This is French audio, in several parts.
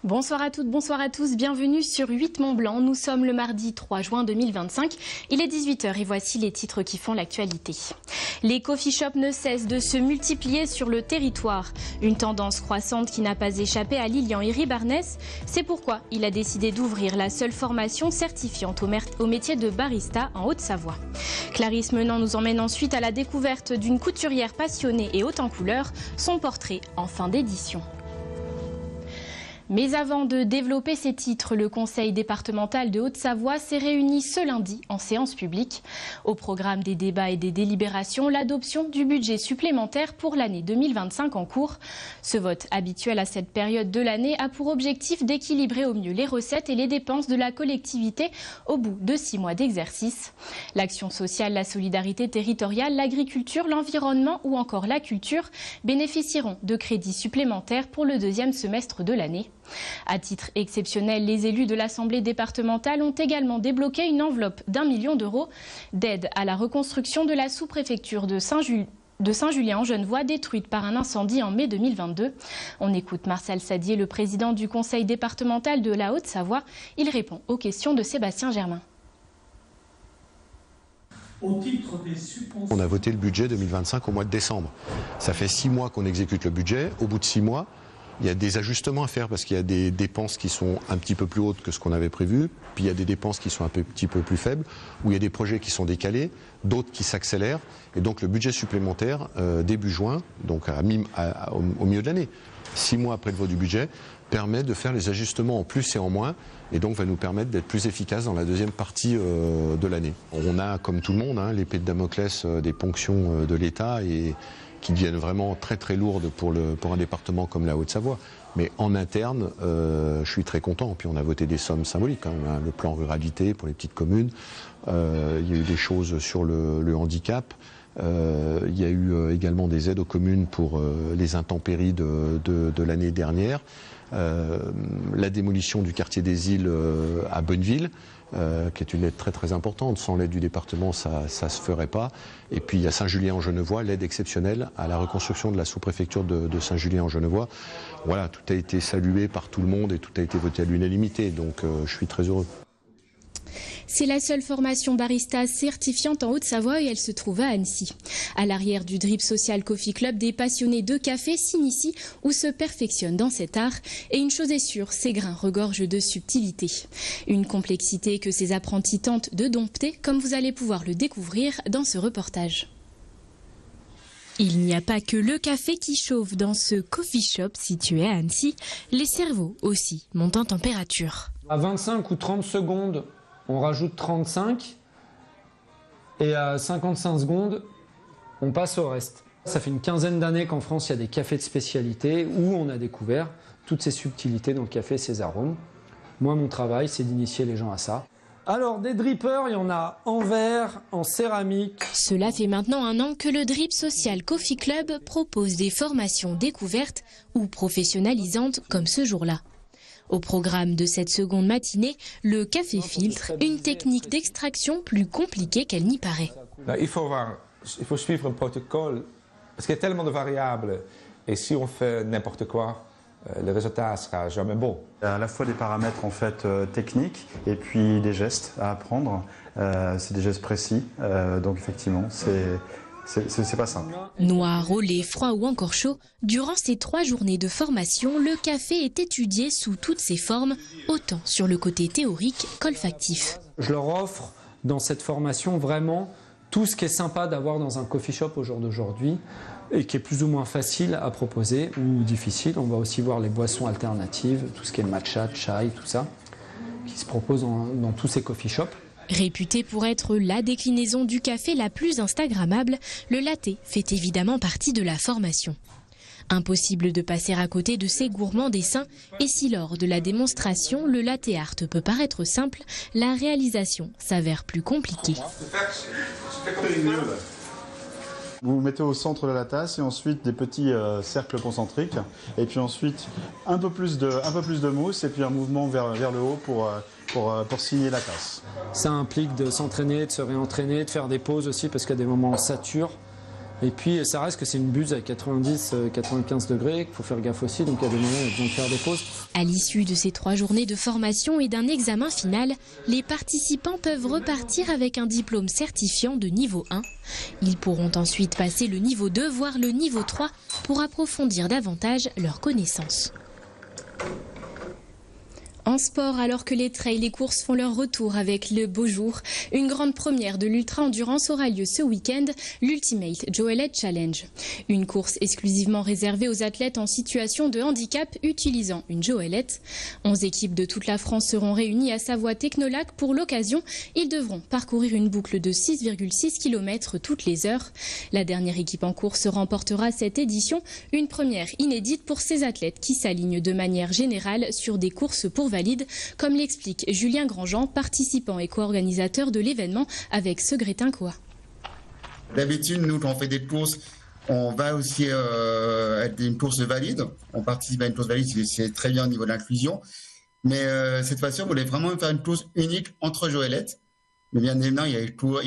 Bonsoir à toutes, bonsoir à tous, bienvenue sur 8 Mont Blanc. Nous sommes le mardi 3 juin 2025, il est 18 h et voici les titres qui font l'actualité. Les coffee shops ne cessent de se multiplier sur le territoire. Une tendance croissante qui n'a pas échappé à Lilian Iribarnès. C'est pourquoi il a décidé d'ouvrir la seule formation certifiante au métier de barista en Haute-Savoie. Clarisse Menant nous emmène ensuite à la découverte d'une couturière passionnée et haute en couleurs, son portrait en fin d'édition. Mais avant de développer ces titres, le Conseil départemental de Haute-Savoie s'est réuni ce lundi en séance publique. Au programme des débats et des délibérations, l'adoption du budget supplémentaire pour l'année 2025 en cours. Ce vote habituel à cette période de l'année a pour objectif d'équilibrer au mieux les recettes et les dépenses de la collectivité au bout de 6 mois d'exercice. L'action sociale, la solidarité territoriale, l'agriculture, l'environnement ou encore la culture bénéficieront de crédits supplémentaires pour le deuxième semestre de l'année. À titre exceptionnel, les élus de l'Assemblée départementale ont également débloqué une enveloppe d'1 million d'euros d'aide à la reconstruction de la sous-préfecture de Saint-Julien-en-Genevois détruite par un incendie en mai 2022. On écoute Marcel Sadier, le président du Conseil départemental de la Haute-Savoie. Il répond aux questions de Sébastien Germain. On a voté le budget 2025 au mois de décembre. Ça fait 6 mois qu'on exécute le budget. Au bout de 6 mois, il y a des ajustements à faire parce qu'il y a des dépenses qui sont un petit peu plus hautes que ce qu'on avait prévu, puis il y a des dépenses qui sont un petit peu plus faibles, où il y a des projets qui sont décalés, d'autres qui s'accélèrent, et donc le budget supplémentaire début juin, donc au milieu de l'année, 6 mois après le vote du budget, permet de faire les ajustements en plus et en moins, et donc va nous permettre d'être plus efficaces dans la deuxième partie de l'année. On a, comme tout le monde, l'épée de Damoclès des ponctions de l'État et qui deviennent vraiment très très lourdes pour un département comme la Haute-Savoie. Mais en interne, je suis très content. Puis on a voté des sommes symboliques. Le plan ruralité pour les petites communes. Il y a eu des choses sur le handicap. Il y a eu également des aides aux communes pour les intempéries de l'année dernière. La démolition du quartier des îles à Bonneville, qui est une aide très très importante. Sans l'aide du département, ça ne se ferait pas. Et puis il y a Saint-Julien-en-Genevois, l'aide exceptionnelle à la reconstruction de la sous-préfecture de Saint-Julien-en-Genevois. Voilà, tout a été salué par tout le monde et tout a été voté à l'unanimité. Donc je suis très heureux. C'est la seule formation barista certifiante en Haute-Savoie et elle se trouve à Annecy. À l'arrière du Drip Social Coffee Club, des passionnés de café s'initient ou se perfectionnent dans cet art. Et une chose est sûre, ces grains regorgent de subtilité. Une complexité que ces apprentis tentent de dompter, comme vous allez pouvoir le découvrir dans ce reportage. Il n'y a pas que le café qui chauffe dans ce coffee shop situé à Annecy. Les cerveaux aussi montent en température. À 25 ou 30 secondes, on rajoute 35 et à 55 secondes, on passe au reste. Ça fait une quinzaine d'années qu'en France, il y a des cafés de spécialité où on a découvert toutes ces subtilités dans le café, ces arômes. Moi, mon travail, c'est d'initier les gens à ça. Alors, des drippers, il y en a en verre, en céramique. Cela fait maintenant 1 an que le Drip Social Coffee Club propose des formations découvertes ou professionnalisantes comme ce jour-là. Au programme de cette seconde matinée, le café filtre, une technique d'extraction plus compliquée qu'elle n'y paraît. Il faut suivre un protocole, parce qu'il y a tellement de variables. Et si on fait n'importe quoi, le résultat ne sera jamais bon. À la fois des paramètres en fait, techniques et puis des gestes à apprendre. C'est des gestes précis, donc effectivement, c'est pas simple. Noir, au lait, froid ou encore chaud, durant ces 3 journées de formation, le café est étudié sous toutes ses formes, autant sur le côté théorique qu'olfactif. Je leur offre dans cette formation vraiment tout ce qui est sympa d'avoir dans un coffee shop au jour d'aujourd'hui et qui est plus ou moins facile à proposer ou difficile. On va aussi voir les boissons alternatives, tout ce qui est matcha, chai, tout ça, qui se propose dans tous ces coffee shops. Réputé pour être la déclinaison du café la plus instagrammable, le latte fait évidemment partie de la formation. Impossible de passer à côté de ces gourmands dessins, et si lors de la démonstration, le latte art peut paraître simple, la réalisation s'avère plus compliquée. Vous vous mettez au centre de la tasse et ensuite des petits cercles concentriques. Et puis ensuite un peu plus de mousse et puis un mouvement vers le haut pour signer la tasse. Ça implique de s'entraîner, de se réentraîner, de faire des pauses aussi parce qu'à des moments on sature. Et puis ça reste que c'est une buse à 90-95 degrés, qu'il faut faire gaffe aussi, donc il y a des moments où il y a besoin de faire des pauses. À l'issue de ces 3 journées de formation et d'un examen final, les participants peuvent repartir avec un diplôme certifiant de niveau 1. Ils pourront ensuite passer le niveau 2, voire le niveau 3, pour approfondir davantage leurs connaissances. En sport, alors que les trails et les courses font leur retour avec le beau jour, une grande première de l'ultra-endurance aura lieu ce week-end, l'Ultimate Joëlette Challenge. Une course exclusivement réservée aux athlètes en situation de handicap utilisant une Joëlette. 11 équipes de toute la France seront réunies à Savoie Technolac pour l'occasion. Ils devront parcourir une boucle de 6,6 km toutes les heures. La dernière équipe en course remportera cette édition, une première inédite pour ces athlètes qui s'alignent de manière générale sur des courses pour valide, comme l'explique Julien Grandjean, participant et co-organisateur de l'événement avec Segretin-Coa. D'habitude, nous, quand on fait des courses, on va aussi être une course valide. On participe à une course valide, c'est très bien au niveau de l'inclusion. Mais cette fois-ci, on voulait vraiment faire une course unique entre Joëlettes. Mais bien évidemment, il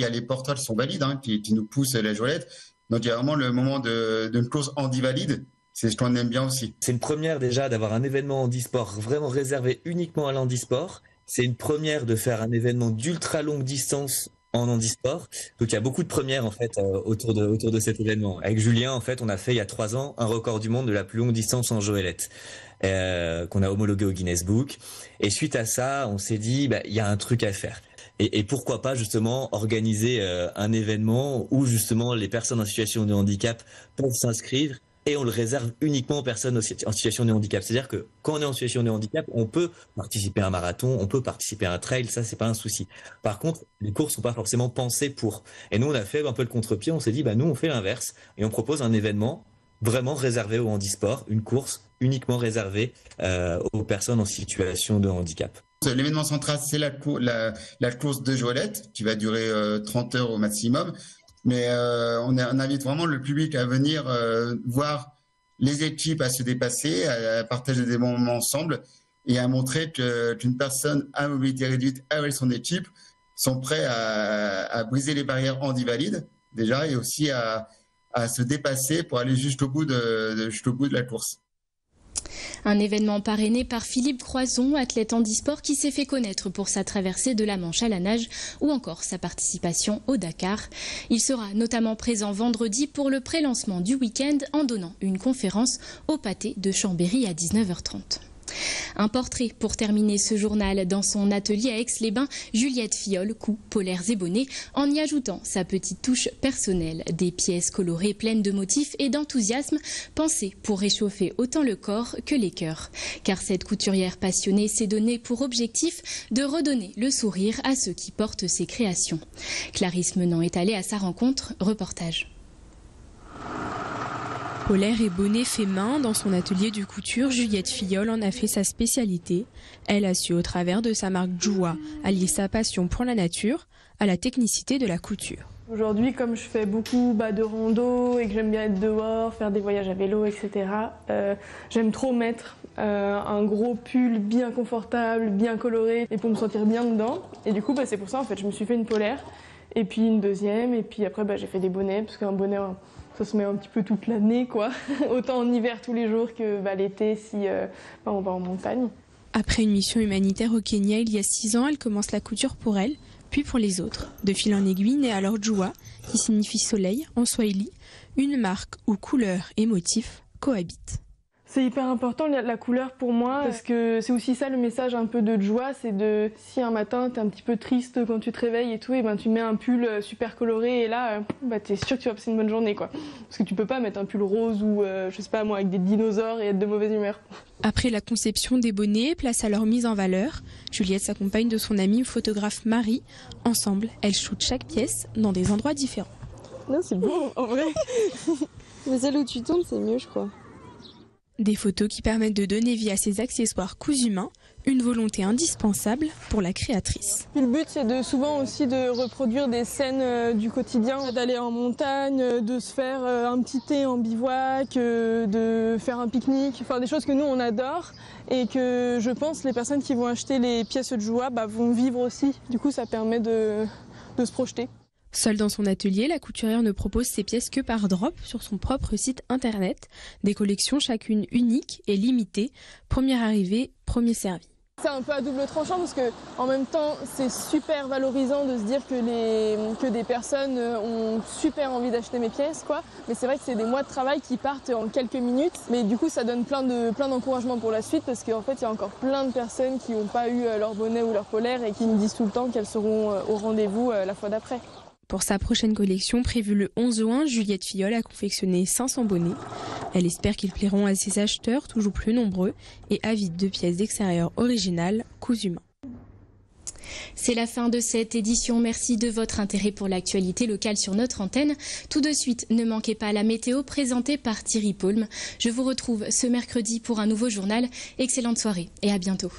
y a les portails qui sont valides, qui nous poussent la Joëlette. Donc il y a vraiment le moment d'une course handi-valide. C'est ce qu'on aime bien aussi. C'est une première déjà d'avoir un événement handisport vraiment réservé uniquement à l'handisport. C'est une première de faire un événement d'ultra longue distance en handisport. Donc il y a beaucoup de premières en fait autour de cet événement. Avec Julien, en fait, on a fait il y a 3 ans un record du monde de la plus longue distance en Joëlette qu'on a homologué au Guinness Book. Et suite à ça, on s'est dit il y a un truc à faire. Et pourquoi pas justement organiser un événement où justement les personnes en situation de handicap peuvent s'inscrire. Et on le réserve uniquement aux personnes en situation de handicap. C'est-à-dire que quand on est en situation de handicap, on peut participer à un marathon, on peut participer à un trail, ça c'est pas un souci. Par contre, les courses sont pas forcément pensées pour. Et nous on a fait un peu le contre-pied, on s'est dit nous on fait l'inverse et on propose un événement vraiment réservé au handisport, une course uniquement réservée aux personnes en situation de handicap. L'événement central, c'est la course de Joëlette qui va durer 30 heures au maximum. Mais on invite vraiment le public à venir voir les équipes à se dépasser, à partager des moments ensemble et à montrer qu'une personne à mobilité réduite avec son équipe sont prêts à briser les barrières handi-valides déjà et aussi à se dépasser pour aller jusqu'au bout de la course. Un événement parrainé par Philippe Croison, athlète handisport qui s'est fait connaître pour sa traversée de la Manche à la nage ou encore sa participation au Dakar. Il sera notamment présent vendredi pour le pré-lancement du week-end en donnant une conférence au pâté de Chambéry à 19h30. Un portrait pour terminer ce journal. Dans son atelier à Aix-les-Bains, Juliette Filleul coud polaires et bonnets en y ajoutant sa petite touche personnelle. Des pièces colorées pleines de motifs et d'enthousiasme, pensées pour réchauffer autant le corps que les cœurs. Car cette couturière passionnée s'est donnée pour objectif de redonner le sourire à ceux qui portent ses créations. Clarisse Menant est allée à sa rencontre. Reportage. Polaire et bonnet fait main, dans son atelier de couture, Juliette Filleul en a fait sa spécialité. Elle a su, au travers de sa marque Joua, allier sa passion pour la nature à la technicité de la couture. Aujourd'hui, comme je fais beaucoup de rando et que j'aime bien être dehors, faire des voyages à vélo, etc., j'aime trop mettre un gros pull bien confortable, bien coloré, et pour me sentir bien dedans. Et du coup, c'est pour ça, en fait, je me suis fait une polaire, et puis une deuxième, et puis après, j'ai fait des bonnets, parce qu'un bonnet, ça se met un petit peu toute l'année, quoi. Autant en hiver tous les jours que l'été si on va en montagne. Après une mission humanitaire au Kenya il y a 6 ans, elle commence la couture pour elle, puis pour les autres. De fil en aiguille naît alors Joua, qui signifie soleil en swahili, une marque où couleurs et motifs cohabitent. C'est hyper important la couleur pour moi, parce que c'est aussi ça le message un peu de Joua, c'est de si un matin t'es un petit peu triste quand tu te réveilles et tout, et tu mets un pull super coloré et là t'es sûr que tu vas passer une bonne journée, quoi. Parce que tu peux pas mettre un pull rose ou je sais pas moi avec des dinosaures et être de mauvaise humeur. Après la conception des bonnets, place à leur mise en valeur, Juliette s'accompagne de son amie photographe Marie. Ensemble, elles shootent chaque pièce dans des endroits différents. Non, c'est beau en vrai. Mais celle où tu tournes, c'est mieux, je crois. Des photos qui permettent de donner vie à ces accessoires cousus main, une volonté indispensable pour la créatrice. Puis le but, c'est souvent aussi de reproduire des scènes du quotidien, d'aller en montagne, de se faire un petit thé en bivouac, de faire un pique-nique, enfin des choses que nous on adore et que je pense les personnes qui vont acheter les pièces de Joua vont vivre aussi. Du coup, ça permet de se projeter. Seule dans son atelier, la couturière ne propose ses pièces que par drop sur son propre site internet. Des collections chacune uniques et limitées. Premier arrivé, premier servi. C'est un peu à double tranchant parce que en même temps c'est super valorisant de se dire que des personnes ont super envie d'acheter mes pièces quoi. Mais c'est vrai que c'est des mois de travail qui partent en quelques minutes. Mais du coup ça donne plein d'encouragement pour la suite parce qu'en fait il y a encore plein de personnes qui n'ont pas eu leur bonnet ou leur polaire et qui me disent tout le temps qu'elles seront au rendez-vous la fois d'après. Pour sa prochaine collection, prévue le 11 juin, Juliette Filleul a confectionné 500 bonnets. Elle espère qu'ils plairont à ses acheteurs, toujours plus nombreux, et avides de pièces d'extérieur originales, cousues main. C'est la fin de cette édition. Merci de votre intérêt pour l'actualité locale sur notre antenne. Tout de suite, ne manquez pas la météo présentée par Thierry Paulme. Je vous retrouve ce mercredi pour un nouveau journal. Excellente soirée et à bientôt.